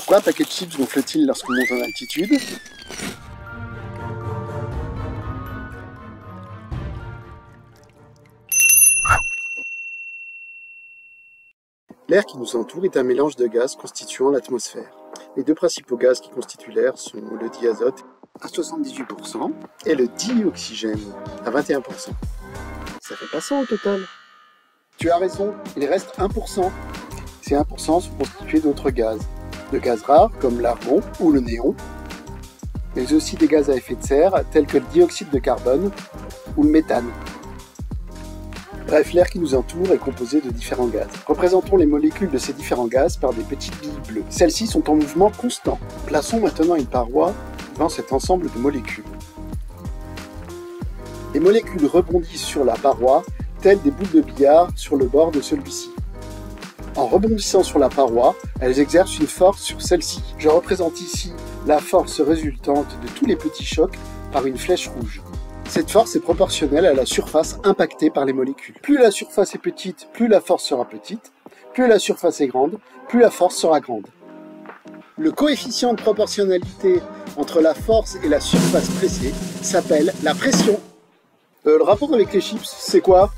Pourquoi un paquet de chips gonfle-t-il lorsqu'on monte en altitude? L'air qui nous entoure est un mélange de gaz constituant l'atmosphère. Les deux principaux gaz qui constituent l'air sont le diazote à 78% et le dioxygène à 21%. Ça fait pas 100 au total. Tu as raison, il reste 1%. Ces 1% sont constitués d'autres gaz. De gaz rares comme l'argon ou le néon, mais aussi des gaz à effet de serre tels que le dioxyde de carbone ou le méthane. Bref, l'air qui nous entoure est composé de différents gaz. Représentons les molécules de ces différents gaz par des petites billes bleues. Celles-ci sont en mouvement constant. Plaçons maintenant une paroi devant cet ensemble de molécules. Les molécules rebondissent sur la paroi, telles des boules de billard sur le bord de celui-ci. En rebondissant sur la paroi, elles exercent une force sur celle-ci. Je représente ici la force résultante de tous les petits chocs par une flèche rouge. Cette force est proportionnelle à la surface impactée par les molécules. Plus la surface est petite, plus la force sera petite. Plus la surface est grande, plus la force sera grande. Le coefficient de proportionnalité entre la force et la surface pressée s'appelle la pression. Le rapport avec les chips, c'est quoi?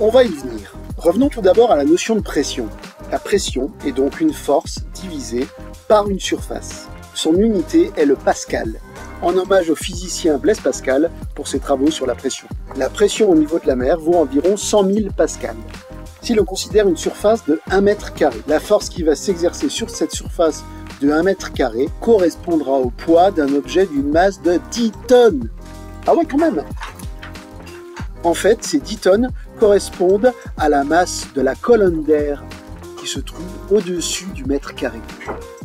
On va y venir. Revenons tout d'abord à la notion de pression. La pression est donc une force divisée par une surface. Son unité est le pascal, en hommage au physicien Blaise Pascal pour ses travaux sur la pression. La pression au niveau de la mer vaut environ 100 000 pascals. Si l'on considère une surface de 1 mètre carré, la force qui va s'exercer sur cette surface de 1 mètre carré correspondra au poids d'un objet d'une masse de 10 tonnes. Ah ouais, quand même! En fait, ces 10 tonnes correspondent à la masse de la colonne d'air qui se trouve au-dessus du mètre carré.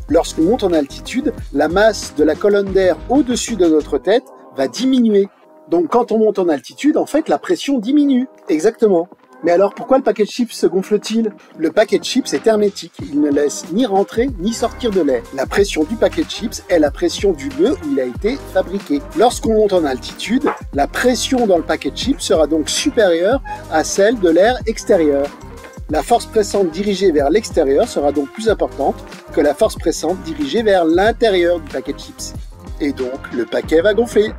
Lorsqu'on monte en altitude, la masse de la colonne d'air au-dessus de notre tête va diminuer. Donc quand on monte en altitude, en fait, la pression diminue. Exactement. Mais alors pourquoi le paquet de chips se gonfle-t-il? Le paquet de chips est hermétique, il ne laisse ni rentrer ni sortir de l'air. La pression du paquet de chips est la pression du nœud où il a été fabriqué. Lorsqu'on monte en altitude, la pression dans le paquet de chips sera donc supérieure à celle de l'air extérieur. La force pressante dirigée vers l'extérieur sera donc plus importante que la force pressante dirigée vers l'intérieur du paquet de chips. Et donc le paquet va gonfler.